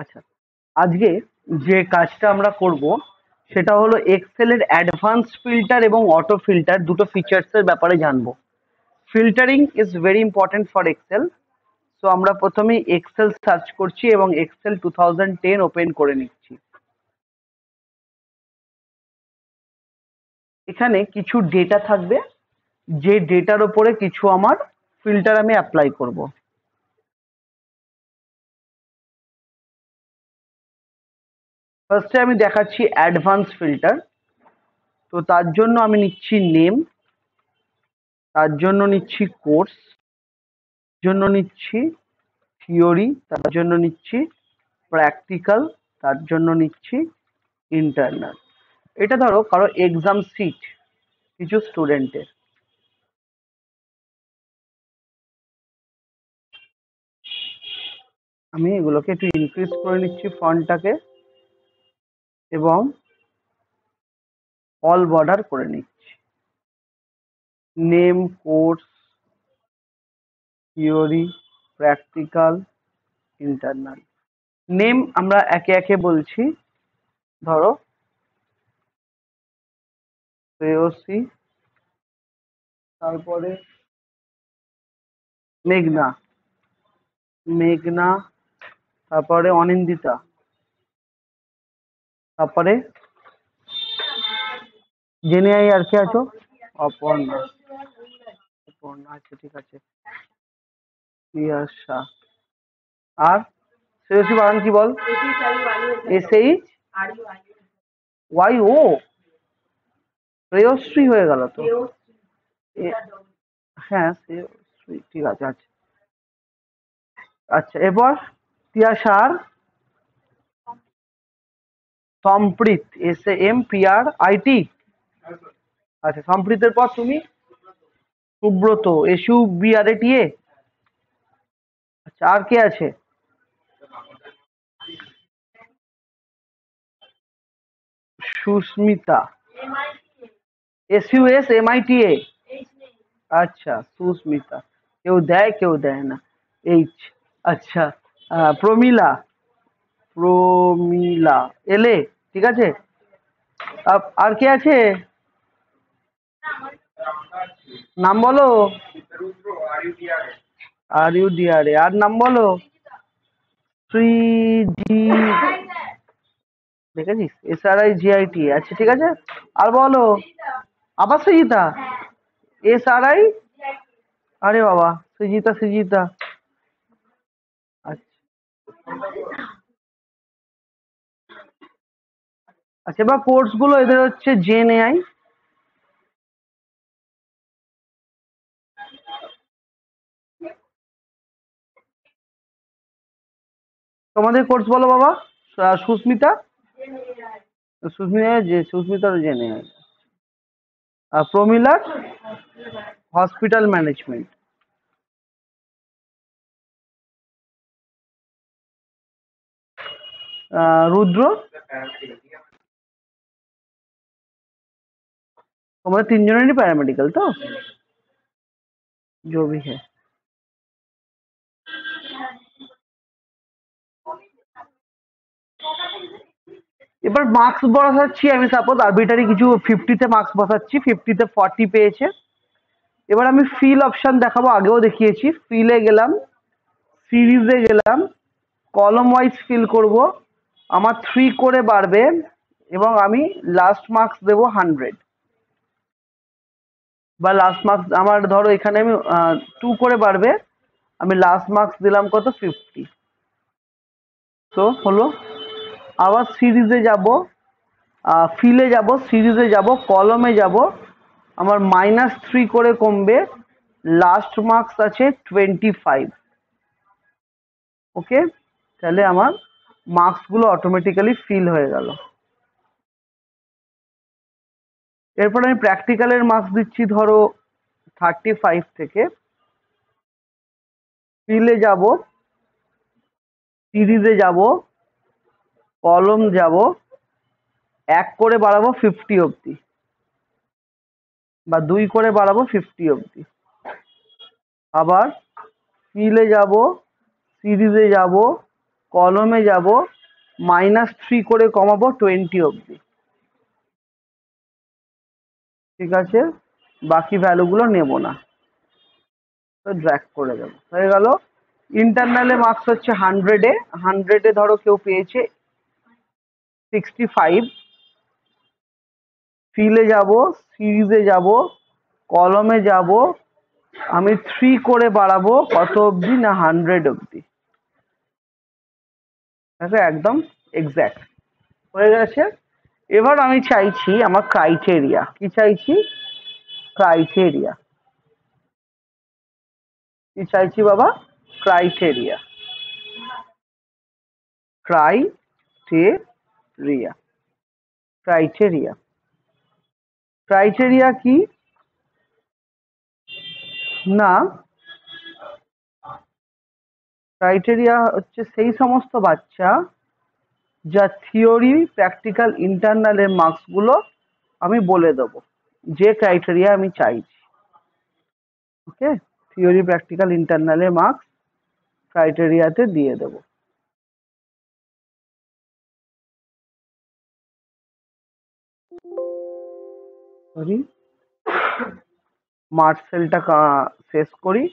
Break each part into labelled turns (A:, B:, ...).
A: আচ্ছা, আজকে যে কাজটা আমরা করব সেটা হলো এক্সেলের অ্যাডভান্স ফিল্টার এবং অটো ফিল্টার দুটো ফিচার্সের ব্যাপারে জানবো। Filtering is very important for Excel. So আমরা প্রথমেই এক্সেল সার্চ করছি এবং এক্সেল 2010 ওপেন করে নিচ্ছি। এখানে কিছু ডেটা থাকবে, যে ডেটার ওপরে কিছু আমার ফিল্টার আমি অ্যাপ্লাই করব। ফার্স্টে আমি দেখাচ্ছি অ্যাডভান্স ফিল্টার। তো তার জন্য আমি নিচ্ছি নেম, তার জন্য নিচ্ছি কোর্স, জন্য নিচ্ছি থিওরি, তার জন্য নিচ্ছি প্র্যাকটিক্যাল, তার জন্য নিচ্ছি ইন্টারনাল। এটা ধরো কারো এক্সাম সিট কিছু স্টুডেন্টের। আমি এগুলোকে একটু ইনক্রিজ করে নিচ্ছি ফন্টটাকে এবং অল বর্ডার করে নিচ্ছি। Name, course, theory, practical, internal. Name আমরা একে একে বলছি। ধরো শ্রেয়সী, তারপরে মেঘনা, মেঘনা, তারপরে অনিন্দিতা, তারপরে জেনে আই আর কে আছো? অপর্ণা, অপর্ণা, আচ্ছা ঠিক আছে। পিয়াসা। আর শ্রেয়সী বানান কি বল? SH YO। শ্রেয়শ্রী হয়ে গেল তো। হ্যাঁ শ্রেয়শ্রী, ঠিক আছে। আচ্ছা আচ্ছা, এরপর পিয়াসার সম্প্রীত, SAMPRIT। আচ্ছা, সম্প্রীতের পর তুমি সুব্রত, SUBRATA। আচ্ছা, আর কে আছে? সুস্মিতা, SUSMITA। আচ্ছা, সুস্মিতা। কেউ দেয় কেউ দেয় না। আচ্ছা, প্রমিলা, প্রমিলা, LA। ঠিক আছে। আর কে আছে? নাম বলো। RUDRA। আর নাম বলো। শ্রীজি, দেখেছিস? SRIGIT। আচ্ছা ঠিক আছে। আর বলো। আবার সৃজিতা, SRI। আরে বাবা, সৃজিতা সৃজিতা। আচ্ছা আচ্ছা, এবার কোর্স গুলো এদের হচ্ছে JNAI। তোমাদের কোর্স বলো বাবা। সুস্মিতা, সুস্মিতার JNAI। আর প্রমিলার হসপিটাল ম্যানেজমেন্ট। রুদ্র, তোমাদের তিনজনেরই প্যারামেডিক্যাল তো? जो भी है। এবার মার্কস বসাচ্ছি আমি, সাপোজ আরবিটারি কিছু 50-তে মার্কস বসাচ্ছি, 50-তে 40 পেয়েছে। এবার আমি ফিল অপশন দেখাবো, আগেও দেখিয়েছি। ফিলে গেলাম, সিরিজে গেলাম, কলম ওয়াইজ ফিল করব। আমার 3 করে বাড়বে এবং আমি লাস্ট মার্কস দেবো 100। বা লাস্ট মার্কস আমার ধরো এখানে আমি 2 করে বাড়বে, আমি লাস্ট মার্কস দিলাম কত? 50। তো হলো। আবার সিরিজে যাব, ফিলে যাব, সিরিজে যাব, কলমে যাব, আমার -3 করে কমবে, লাস্ট মার্কস আছে 25। ওকে, তাহলে আমার মার্কস গুলো অটোমেটিক্যালি ফিল হয়ে গেল। এরপর আমি প্র্যাকটিক্যালের মার্কস দিচ্ছি ধরো 35 থেকে। ফিলে যাব, সিরিজে যাব, কলম যাব, 1 করে বাড়াবো 50 অবধি, বা 2 করে বাড়াবো 50 অবধি। আবার ফিলে যাব, সিরিজে যাব, কলমে যাব -3 করে কমাবো 20 অবধি। ঠিক আছে, বাকি ভ্যালুগুলো নেব না, তো ড্র্যাগ করে দেবো, হয়ে গেল। ইন্টারনালে মার্কস হচ্ছে 100-এ, 100-এ ধরো কেউ পেয়েছে 65, ফিলে যাব, সিরিজে যাব, কলমে যাব, আমি 3 করে বাড়াবো কত অবধি না 100 অবধি। দেখো একদম এক্স্যাক্ট হয়ে গেছে। এবার আমি চাইছি আমার ক্রাইটেরিয়া, কি চাইছি? ক্রাইটেরিয়া, কি চাইছি বাবা? ক্রাইটেরিয়া, ক্রাইটেরিয়া, ক্রাইটেরিয়া, ক্রাইটেরিয়া কি না, ক্রাইটেরিয়া হচ্ছে সেই সমস্ত বাচ্চা যা থিওরি প্র্যাকটিক্যাল ইন্টারনালের মার্কসগুলো আমি বলে দেবো যে ক্রাইটেরিয়া আমি চাইছি। ওকে, থিওরি প্র্যাকটিক্যাল ইন্টারনালের মার্কস ক্রাইটেরিয়াতে দিয়ে দেবো। সরি, মার্চ সেলটা শেষ করি,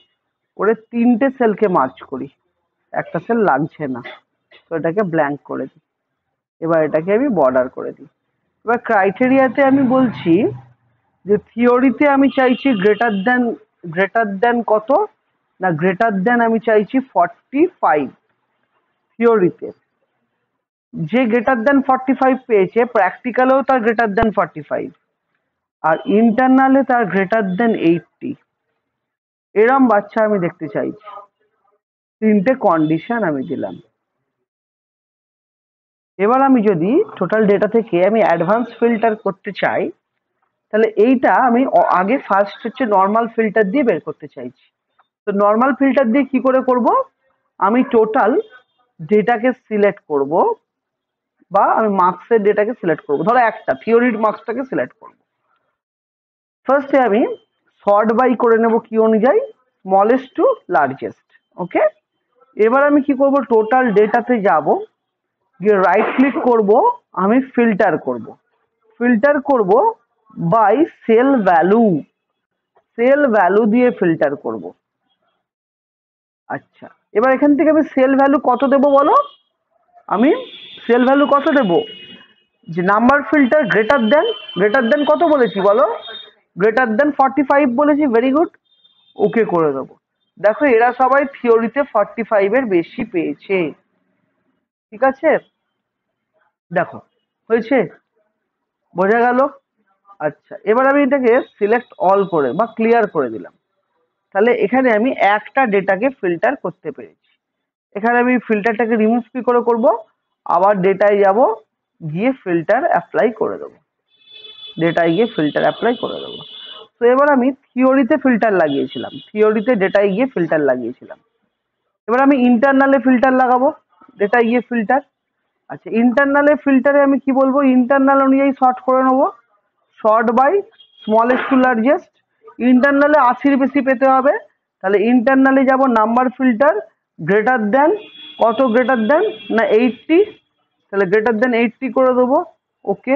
A: করে 3টে সেলকে মার্চ করি, একটা সেল লাগছে না, তো এটাকে ব্ল্যাঙ্ক করে দিই। এবার এটাকে আমি বর্ডার করে দিই। এবার ক্রাইটেরিয়াতে আমি বলছি যে থিওরিতে আমি চাইছি গ্রেটার দেন কত না, গ্রেটার দেন আমি চাইছি 45। থিওরিতে যে গ্রেটার দেন 45 পেয়েছে, প্র্যাকটিক্যালেও তার গ্রেটার দেন 45, আর ইন্টারনালে তার গ্রেটার দেন 80। এরম বাচ্চা আমি দেখতে চাইছি। 3টে কন্ডিশন আমি দিলাম। এবার আমি যদি টোটাল ডেটা থেকে আমি অ্যাডভান্স ফিল্টার করতে চাই, তাহলে এইটা আমি আগে ফার্স্ট হচ্ছে নর্মাল ফিল্টার দিয়ে বের করতে চাইছি। তো নর্মাল ফিল্টার দিয়ে কি করে করব? আমি টোটাল ডেটাকে সিলেক্ট করব, বা আমি মার্কসের ডেটাকে সিলেক্ট করব, ধরো একটা থিওরির মার্কসটাকে সিলেক্ট করব। ফার্স্টে আমি সর্ট বাই করে নেব কি অনুযায়ী, স্মলেস্ট টু লার্জেস্ট। ওকে, এবার আমি কি করব, টোটাল ডেটাতে যাব, গিয়ে রাইট ক্লিক করব, আমি ফিল্টার করব, ফিল্টার করব buy sale value, sale value দিয়ে ফিল্টার করব। আচ্ছা, এবার এখান থেকে আমি সেল ভ্যালু কত দেব বলো? আমি সেল ভ্যালু কত দেব? যে নাম্বার ফিল্টার গ্রেটার দেন কত বলেছি বলো? গ্রেটার দেন 45 বলেছি, ভেরি গুড, ওকে করে দেবো। দেখো এরা সবাই থিওরিতে 45-এর বেশি পেয়েছে। ঠিক আছে, দেখো হয়েছে, বোঝা গেল? আচ্ছা, এবার আমি এটাকে সিলেক্ট অল করে বা ক্লিয়ার করে দিলাম, তাহলে এখানে আমি একটা ডেটাকে ফিল্টার করতে পেরেছি। এখানে আমি ফিল্টারটাকে রিমুভ কি করে করব? আবার ডেটায় যাব, গিয়ে ফিল্টার অ্যাপ্লাই করে দেবো, ডেটায় গিয়ে ফিল্টার অ্যাপ্লাই করে দেবো। তো এবার আমি থিওরিতে ফিল্টার লাগিয়েছিলাম, থিওরিতে ডেটায় গিয়ে ফিল্টার লাগিয়েছিলাম, এবার আমি ইন্টারনালে ফিল্টার লাগাবো, ডেটায় গিয়ে ফিল্টার। আচ্ছা, ইন্টারনালে ফিল্টারে আমি কি বলবো? ইন্টারনাল অনুযায়ী শর্ট করে নেবো, sort by smallest to largest. ইন্টারনালে 80-র বেশি পেতে হবে, তাহলে ইন্টারনালে যাব নাম্বার ফিল্টার, গ্রেটার দেন কত, গ্রেটার দেন না 80, তাহলে গ্রেটার দেন 80 করে দেবো, ওকে।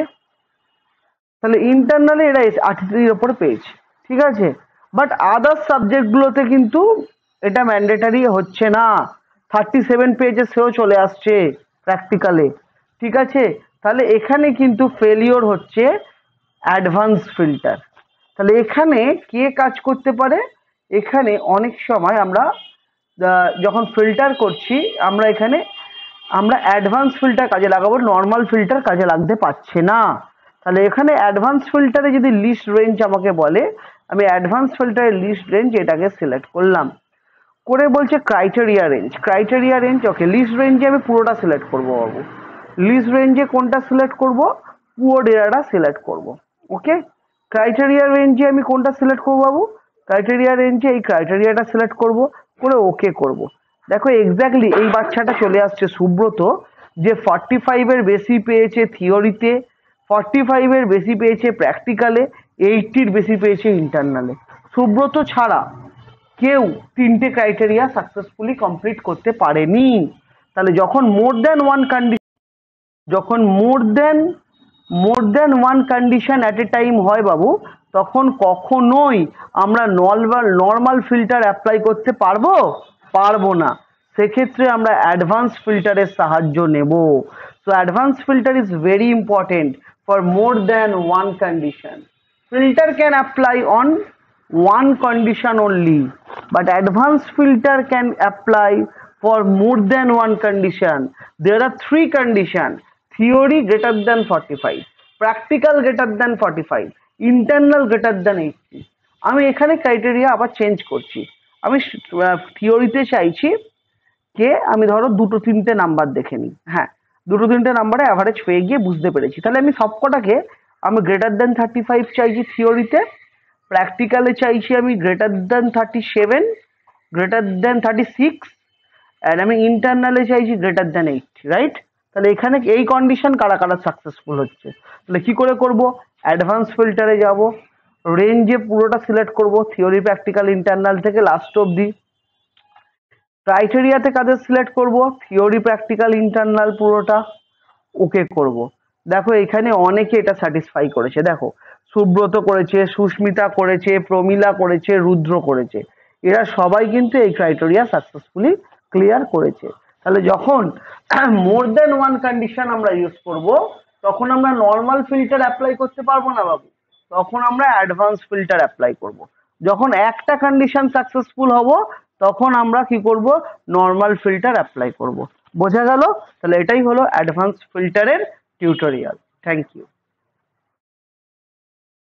A: তাহলে ইন্টারনালে এরা 80-র ওপরে পেয়েছে, ঠিক আছে। বাট আদার সাবজেক্টগুলোতে কিন্তু এটা ম্যান্ডেটারি হচ্ছে না, 37 পেয়েছে সেও চলে আসছে প্র্যাকটিক্যালে, ঠিক আছে। তাহলে এখানে কিন্তু ফেলিওর হচ্ছে অ্যাডভান্স ফিল্টার। তাহলে এখানে কে কাজ করতে পারে? এখানে অনেক সময় আমরা যখন ফিল্টার করছি, আমরা অ্যাডভান্স ফিল্টার কাজে লাগাবো, নর্মাল ফিল্টার কাজে লাগতে পারছে না। তাহলে এখানে অ্যাডভান্স ফিল্টারে যদি লিস্ট রেঞ্জ আমাকে বলে, আমি অ্যাডভান্স ফিল্টারের লিস্ট রেঞ্জ এটাকে সিলেক্ট করলাম, করে বলছে ক্রাইটেরিয়া রেঞ্জ, ক্রাইটেরিয়া রেঞ্জ, ওকে। লিস্ট রেঞ্জে আমি পুরোটা সিলেক্ট করবো বাবু, লিস্ট রেঞ্জে কোনটা সিলেক্ট করব? পুরো ডেটাটা সিলেক্ট করব, ওকে। ক্রাইটেরিয়া রেঞ্জে আমি কোনটা সিলেক্ট করবো বাবু? ক্রাইটেরিয়া রেঞ্জে এই ক্রাইটেরিয়াটা সিলেক্ট করব, করে ওকে করব। দেখো এক্স্যাক্টলি এই বাচ্চাটা চলে আসছে সুব্রত, যে 45-এর বেশি পেয়েছে থিওরিতে, 45-এর বেশি পেয়েছে প্র্যাকটিক্যালে, 80-র বেশি পেয়েছে ইন্টারনালে। সুব্রত ছাড়া কেউ 3টে ক্রাইটেরিয়া সাকসেসফুলি কমপ্লিট করতে পারেনি। তাহলে যখন more than one condition at a time হয় বাবু, তখন কখনোই আমরা নর্মাল ফিল্টার অ্যাপ্লাই করতে পারবো না। সেক্ষেত্রে আমরা অ্যাডভান্স ফিল্টারের সাহায্য নেব। So advance filter is very important for more than one condition. Filter can apply on one condition only, but advanced filter can apply for more than one condition. There are three conditions: theory greater than 45, practical greater than 45, internal greater than 80. আমি এখানে criteria আবার change করছি। আমি থিওরিতে চাইছি কে আমি ধরো দুটো তিনটে নাম্বার দেখে নিই, হ্যাঁ দুটো তিনটে নাম্বারে অ্যাভারেজ পেয়ে গিয়ে বুঝতে পেরেছি, তাহলে আমি সবকটাকে আমি গ্রেটার দেন 35 চাইছি থিওরিতে, প্র্যাকটিক্যালে চাইছি আমি greater than 37, greater than 36, and আমি ইন্টারনালে চাইছি গ্রেটার দেন 80, রাইট? তাহলে এখানে এই কন্ডিশন কারা কারা সাকসেসফুল হচ্ছে, তাহলে কি করে করব? অ্যাডভান্স ফিল্টারে যাব, রেঞ্জে পুরোটা সিলেক্ট করব, থিওরি প্র্যাকটিক্যাল ইন্টারনাল থেকে লাস্ট অবধি। ক্রাইটেরিয়াতে কাদের সিলেক্ট করব? থিওরি প্র্যাকটিক্যাল ইন্টারনাল পুরোটা ওকে করব। দেখো এখানে অনেকে এটা স্যাটিসফাই করেছে, দেখো সুব্রত করেছে, সুস্মিতা করেছে, প্রমিলা করেছে, রুদ্র করেছে, এরা সবাই কিন্তু এই ক্রাইটেরিয়া সাকসেসফুলি ক্লিয়ার করেছে। তাহলে যখন মোর দেন ওয়ান কন্ডিশন আমরা ইউজ করব, তখন আমরা নর্মাল ফিল্টার অ্যাপ্লাই করতে পারবো না বাবু, তখন আমরা অ্যাডভান্স ফিল্টার অ্যাপ্লাই করব। যখন একটা কন্ডিশন সাকসেসফুল হব, তখন আমরা কি করব? নর্মাল ফিল্টার অ্যাপ্লাই করব। বোঝা গেল? তাহলে এটাই হলো অ্যাডভান্স ফিল্টারের টিউটোরিয়াল। Thank you.